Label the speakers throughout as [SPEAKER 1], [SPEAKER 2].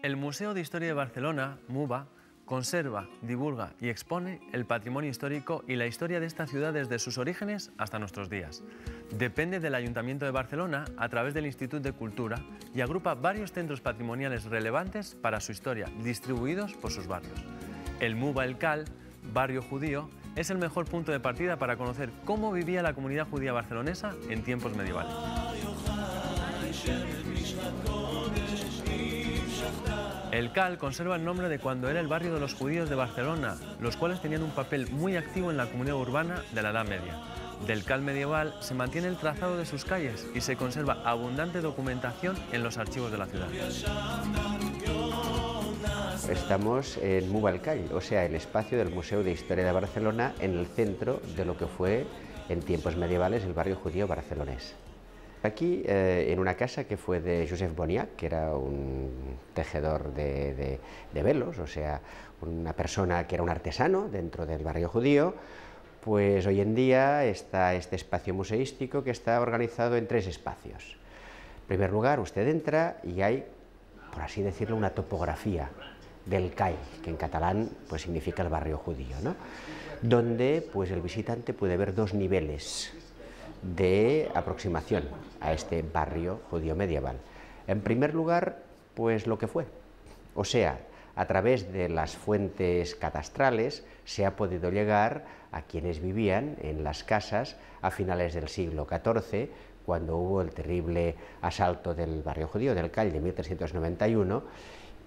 [SPEAKER 1] El Museo de Historia de Barcelona, MUBA, conserva, divulga y expone el patrimonio histórico y la historia de esta ciudad desde sus orígenes hasta nuestros días. Depende del Ayuntamiento de Barcelona a través del Institut de Cultura y agrupa varios centros patrimoniales relevantes para su historia, distribuidos por sus barrios. El MUBA El Cal, barrio judío, es el mejor punto de partida para conocer cómo vivía la comunidad judía barcelonesa en tiempos medievales. El Cal conserva el nombre de cuando era el barrio de los judíos de Barcelona, los cuales tenían un papel muy activo en la comunidad urbana de la Edad Media. Del Cal medieval se mantiene el trazado de sus calles y se conserva abundante documentación en los archivos de la ciudad.
[SPEAKER 2] Estamos en MUBA El Cal, o sea, el espacio del Museo de Historia de Barcelona en el centro de lo que fue en tiempos medievales el barrio judío barcelonés. Aquí, en una casa que fue de Josep Boniac, que era un tejedor de velos, o sea, una persona que era un artesano dentro del barrio judío, pues hoy en día está este espacio museístico que está organizado en 3 espacios. En primer lugar, usted entra y hay, por así decirlo, una topografía del Cal, que en catalán pues significa el barrio judío, ¿no? Donde pues el visitante puede ver 2 niveles de aproximación a este barrio judío medieval. En primer lugar, pues lo que fue, o sea, a través de las fuentes catastrales se ha podido llegar a quienes vivían en las casas a finales del siglo XIV, cuando hubo el terrible asalto del barrio judío del Cal de 1391,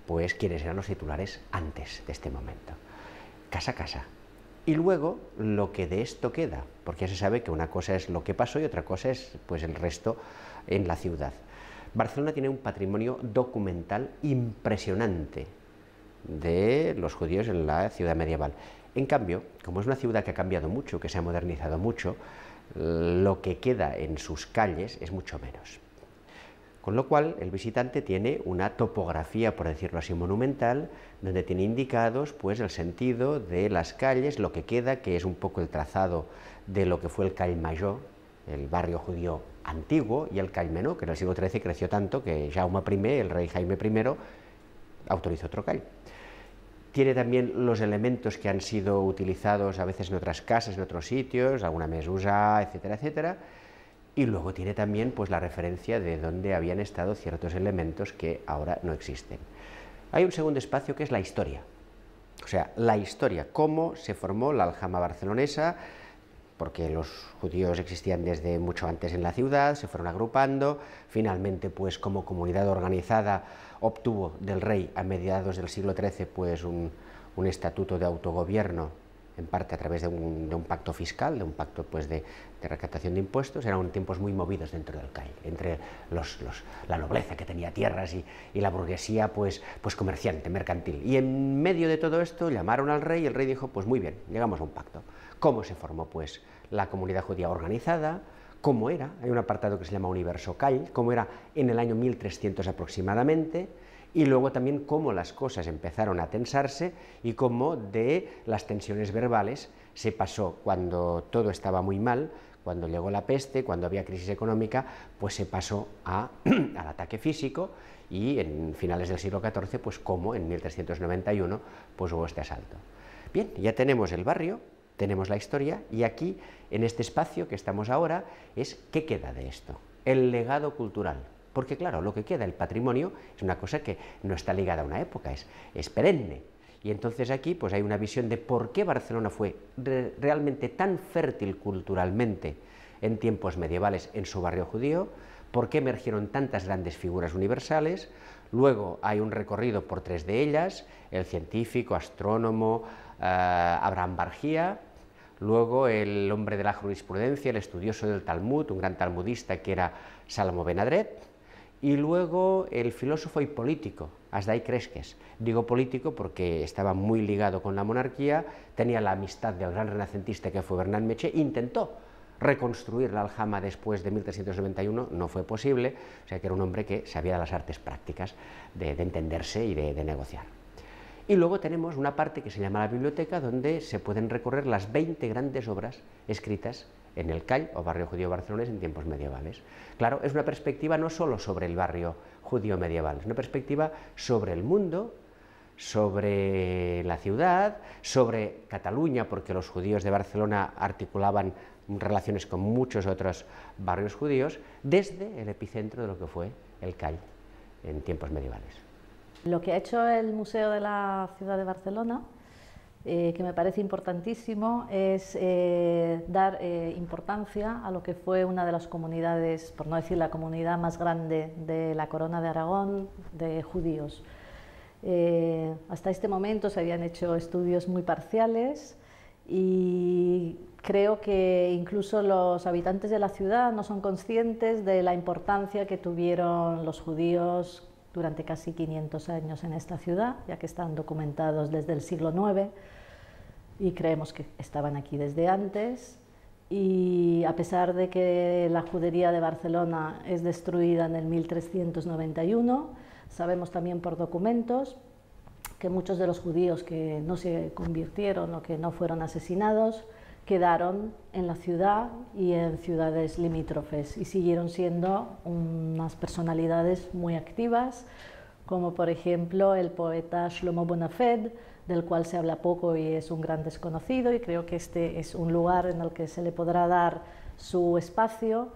[SPEAKER 2] pues quienes eran los titulares antes de este momento. Casa a casa. Y luego lo que de esto queda, porque ya se sabe que una cosa es lo que pasó y otra cosa es pues el resto en la ciudad. Barcelona tiene un patrimonio documental impresionante de los judíos en la ciudad medieval. En cambio, como es una ciudad que ha cambiado mucho, que se ha modernizado mucho, lo que queda en sus calles es mucho menos. Con lo cual, el visitante tiene una topografía, por decirlo así, monumental, donde tiene indicados pues, el sentido de las calles, lo que queda, que es un poco el trazado de lo que fue el Call Major, el barrio judío antiguo, y el Call Menor, que en el siglo XIII creció tanto que Jaume I, el rey Jaime I, autorizó otro Call. Tiene también los elementos que han sido utilizados a veces en otras casas, en otros sitios, alguna mesusa, etcétera, etcétera. Y luego tiene también pues, la referencia de dónde habían estado ciertos elementos que ahora no existen. Hay un segundo espacio que es la historia, o sea, la historia, cómo se formó la aljama barcelonesa, porque los judíos existían desde mucho antes en la ciudad, se fueron agrupando, finalmente pues como comunidad organizada obtuvo del rey a mediados del siglo XIII pues un estatuto de autogobierno, en parte a través de un pacto fiscal, de un pacto pues, de recaptación de impuestos. Eran tiempos muy movidos dentro del Cal, entre la nobleza que tenía tierras y la burguesía pues comerciante, mercantil. Y en medio de todo esto llamaron al rey y el rey dijo, pues muy bien, llegamos a un pacto. ¿Cómo se formó pues la comunidad judía organizada? ¿Cómo era? Hay un apartado que se llama Universo Cal, cómo era en el año 1300 aproximadamente, y luego también cómo las cosas empezaron a tensarse y cómo de las tensiones verbales se pasó cuando todo estaba muy mal, cuando llegó la peste, cuando había crisis económica, pues se pasó al ataque físico y en finales del siglo XIV, pues como en 1391 pues hubo este asalto. Bien, ya tenemos el barrio, tenemos la historia y aquí, en este espacio que estamos ahora, es ¿qué queda de esto? El legado cultural. Porque claro, lo que queda, el patrimonio, es una cosa que no está ligada a una época, es perenne. Y entonces aquí pues hay una visión de por qué Barcelona fue realmente tan fértil culturalmente en tiempos medievales en su barrio judío, por qué emergieron tantas grandes figuras universales. Luego hay un recorrido por 3 de ellas, el científico, astrónomo, Abraham Bargia, luego el hombre de la jurisprudencia, el estudioso del Talmud, un gran talmudista que era Salomó ben Adret, y luego el filósofo y político, Asdai Cresques. Digo político porque estaba muy ligado con la monarquía, tenía la amistad del gran renacentista que fue Bernat Meché, intentó reconstruir la aljama después de 1391, no fue posible, o sea que era un hombre que sabía de las artes prácticas, de entenderse y de negociar. Y luego tenemos una parte que se llama la biblioteca, donde se pueden recorrer las 20 grandes obras escritas en el Call, o barrio judío barcelonés, en tiempos medievales. Claro, es una perspectiva no solo sobre el barrio judío medieval, es una perspectiva sobre el mundo, sobre la ciudad, sobre Cataluña, porque los judíos de Barcelona articulaban relaciones con muchos otros barrios judíos, desde el epicentro de lo que fue el Call en tiempos medievales.
[SPEAKER 3] Lo que ha hecho el Museo de la Ciudad de Barcelona, que me parece importantísimo, es dar importancia a lo que fue una de las comunidades, por no decir la comunidad más grande de la Corona de Aragón, de judíos. Hasta este momento se habían hecho estudios muy parciales y creo que incluso los habitantes de la ciudad no son conscientes de la importancia que tuvieron los judíos durante casi 500 años en esta ciudad, ya que están documentados desde el siglo IX y creemos que estaban aquí desde antes. Y a pesar de que la judería de Barcelona es destruida en el 1391, sabemos también por documentos que muchos de los judíos que no se convirtieron o que no fueron asesinados quedaron en la ciudad y en ciudades limítrofes y siguieron siendo unas personalidades muy activas, como por ejemplo el poeta Shlomo Bonafed, del cual se habla poco y es un gran desconocido, y creo que este es un lugar en el que se le podrá dar su espacio,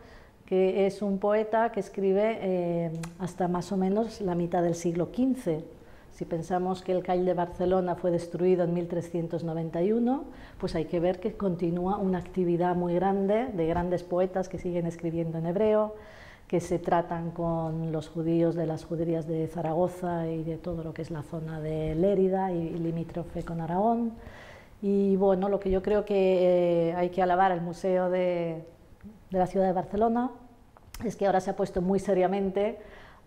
[SPEAKER 3] que es un poeta que escribe hasta más o menos la mitad del siglo XV. Si pensamos que el Call de Barcelona fue destruido en 1391, pues hay que ver que continúa una actividad muy grande de grandes poetas que siguen escribiendo en hebreo, que se tratan con los judíos de las juderías de Zaragoza y de todo lo que es la zona de Lérida y limítrofe con Aragón. Y bueno, lo que yo creo que hay que alabar al Museo de la Ciudad de Barcelona es que ahora se ha puesto muy seriamente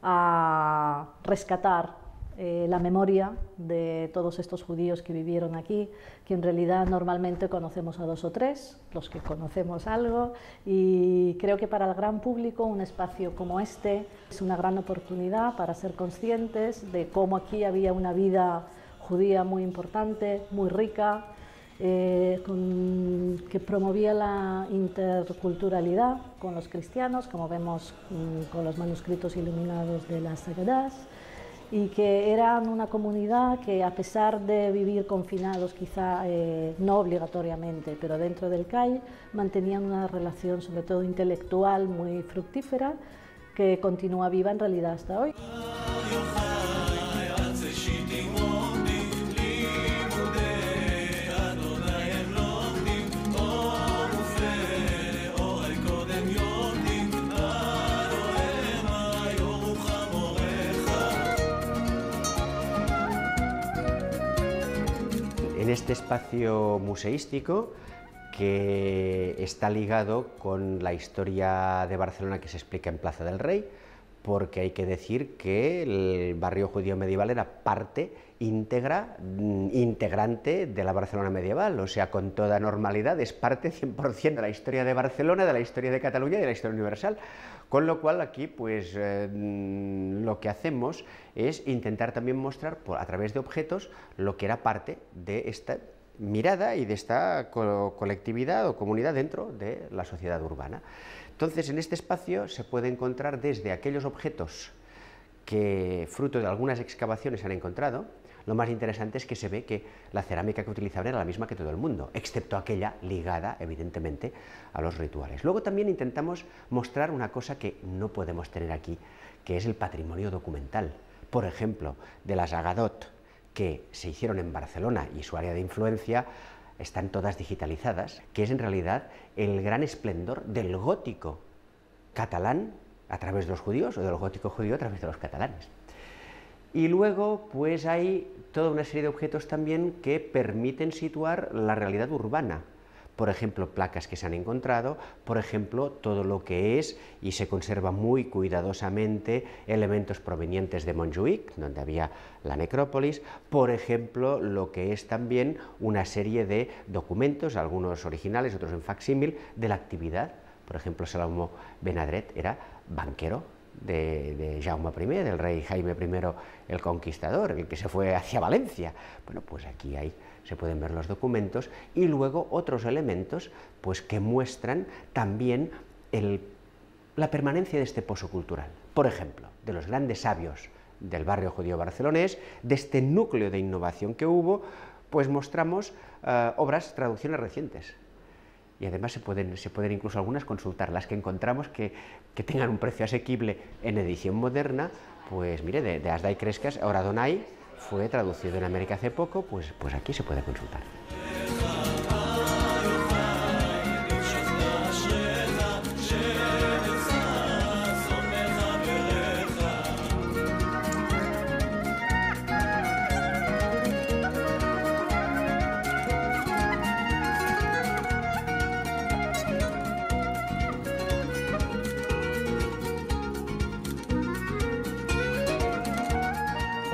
[SPEAKER 3] a rescatar la memoria de todos estos judíos que vivieron aquí, que en realidad normalmente conocemos a 2 o 3, los que conocemos algo, y creo que para el gran público un espacio como este es una gran oportunidad para ser conscientes de cómo aquí había una vida judía muy importante, muy rica, que promovía la interculturalidad con los cristianos, como vemos con los manuscritos iluminados de las Agadás, y que eran una comunidad que, a pesar de vivir confinados, quizá no obligatoriamente, pero dentro del Call, mantenían una relación, sobre todo intelectual, muy fructífera, que continúa viva en realidad hasta hoy.
[SPEAKER 2] En este espacio museístico, que está ligado con la historia de Barcelona que se explica en Plaza del Rey, porque hay que decir que el barrio judío medieval era parte integrante de la Barcelona medieval, o sea, con toda normalidad es parte 100% de la historia de Barcelona, de la historia de Cataluña y de la historia universal. Con lo cual aquí pues lo que hacemos es intentar también mostrar a través de objetos lo que era parte de esta mirada y de esta colectividad o comunidad dentro de la sociedad urbana. Entonces, en este espacio se puede encontrar desde aquellos objetos que, fruto de algunas excavaciones, se han encontrado. Lo más interesante es que se ve que la cerámica que utilizaban era la misma que todo el mundo, excepto aquella ligada, evidentemente, a los rituales. Luego también intentamos mostrar una cosa que no podemos tener aquí, que es el patrimonio documental. Por ejemplo, de las Agadot que se hicieron en Barcelona y su área de influencia, están todas digitalizadas, que es en realidad el gran esplendor del gótico catalán a través de los judíos o del gótico judío a través de los catalanes. Y luego pues hay toda una serie de objetos también que permiten situar la realidad urbana. Por ejemplo, placas que se han encontrado, por ejemplo, todo lo que es, y se conserva muy cuidadosamente, elementos provenientes de Montjuïc, donde había la necrópolis, por ejemplo, lo que es también una serie de documentos, algunos originales, otros en facsímil, de la actividad. Por ejemplo, Salomó Benadret era banquero de Jaume I, del rey Jaime I el Conquistador, el que se fue hacia Valencia. Bueno, pues aquí se pueden ver los documentos y luego otros elementos pues, que muestran también la permanencia de este pozo cultural. Por ejemplo, de los grandes sabios del barrio judío barcelonés, de este núcleo de innovación que hubo, pues mostramos obras, traducciones recientes. Y además se pueden incluso algunas consultar, las que encontramos que tengan un precio asequible en edición moderna, pues mire, de Asdai Crescas, ahora Donai, fue traducido en América hace poco, pues aquí se puede consultar.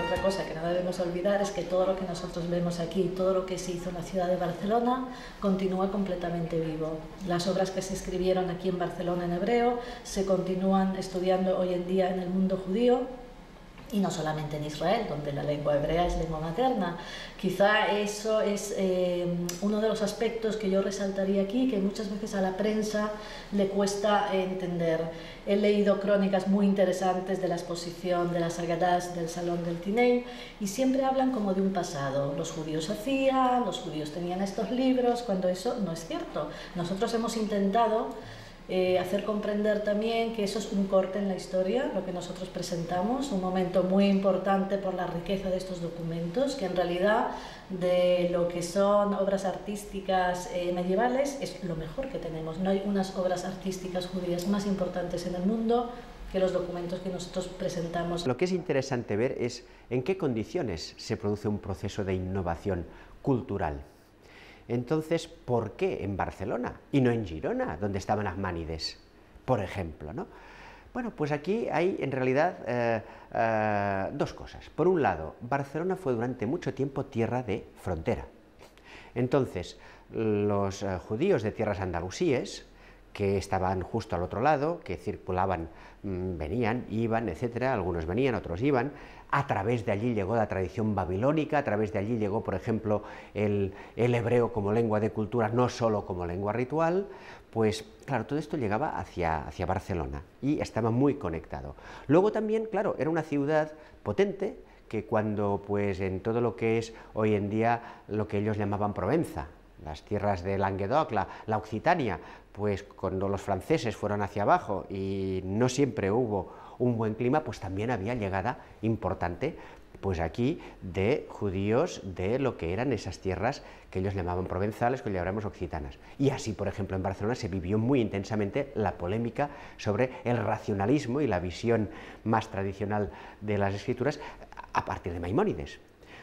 [SPEAKER 3] Otra cosa que no debemos olvidar es que todo lo que nosotros vemos aquí, todo lo que se hizo en la ciudad de Barcelona, continúa completamente vivo. Las obras que se escribieron aquí en Barcelona en hebreo se continúan estudiando hoy en día en el mundo judío, y no solamente en Israel, donde la lengua hebrea es lengua materna. Quizá eso es uno de los aspectos que yo resaltaría aquí, que muchas veces a la prensa le cuesta entender. He leído crónicas muy interesantes de la exposición de las Agadás del Salón del Tinei, y siempre hablan como de un pasado. Los judíos hacían, los judíos tenían estos libros, cuando eso no es cierto. Nosotros hemos intentado hacer comprender también que eso es un corte en la historia, lo que nosotros presentamos, un momento muy importante por la riqueza de estos documentos, que en realidad de lo que son obras artísticas medievales es lo mejor que tenemos. No hay unas obras artísticas judías más importantes en el mundo que los documentos que nosotros presentamos.
[SPEAKER 2] Lo que es interesante ver es en qué condiciones se produce un proceso de innovación cultural. Entonces, ¿por qué en Barcelona y no en Girona, donde estaban Ahmánides, por ejemplo, ¿no? Bueno, pues aquí hay en realidad dos cosas. Por un lado, Barcelona fue durante mucho tiempo tierra de frontera. Entonces, los judíos de tierras andalusíes, que estaban justo al otro lado, que circulaban, venían, iban, etcétera, algunos venían, otros iban. A través de allí llegó la tradición babilónica, a través de allí llegó, por ejemplo, el hebreo como lengua de cultura, no solo como lengua ritual. Pues claro, todo esto llegaba hacia Barcelona y estaba muy conectado. Luego también, claro, era una ciudad potente, que cuando pues en todo lo que es hoy en día lo que ellos llamaban Provenza, las tierras de Languedoc, la Occitania, pues cuando los franceses fueron hacia abajo y no siempre hubo un buen clima, pues también había llegada importante pues aquí de judíos de lo que eran esas tierras que ellos llamaban provenzales, que hoy llamaremos occitanas. Y así, por ejemplo, en Barcelona se vivió muy intensamente la polémica sobre el racionalismo y la visión más tradicional de las escrituras a partir de Maimónides.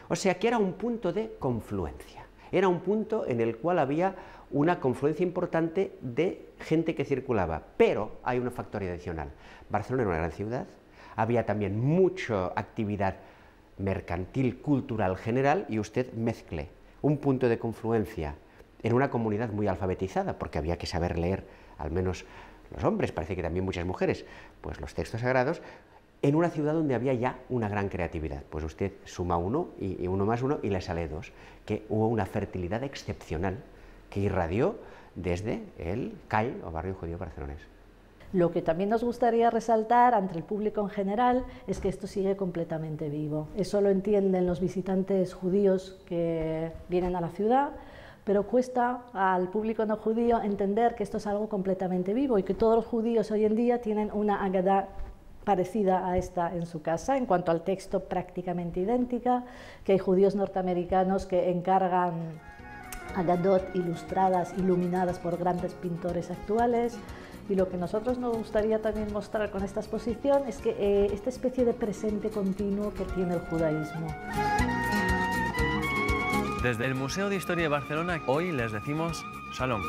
[SPEAKER 2] O sea que era un punto de confluencia, era un punto en el cual había una confluencia importante de gente que circulaba, pero hay un factor adicional. Barcelona era una gran ciudad, había también mucha actividad mercantil, cultural, general, y usted mezcle un punto de confluencia en una comunidad muy alfabetizada, porque había que saber leer, al menos los hombres, parece que también muchas mujeres, pues los textos sagrados, en una ciudad donde había ya una gran creatividad. Pues usted suma uno y uno más uno y le sale dos, que hubo una fertilidad excepcional que irradió desde el CAI, o barrio judío barcelonés.
[SPEAKER 3] Lo que también nos gustaría resaltar ante el público en general es que esto sigue completamente vivo. Eso lo entienden los visitantes judíos que vienen a la ciudad, pero cuesta al público no judío entender que esto es algo completamente vivo y que todos los judíos hoy en día tienen una Agadá parecida a esta en su casa, en cuanto al texto prácticamente idéntica, que hay judíos norteamericanos que encargan Agadot ilustradas, iluminadas por grandes pintores actuales. Y lo que nosotros nos gustaría también mostrar con esta exposición es que esta especie de presente continuo que tiene el judaísmo.
[SPEAKER 1] Desde el Museo de Historia de Barcelona, hoy les decimos Shalom.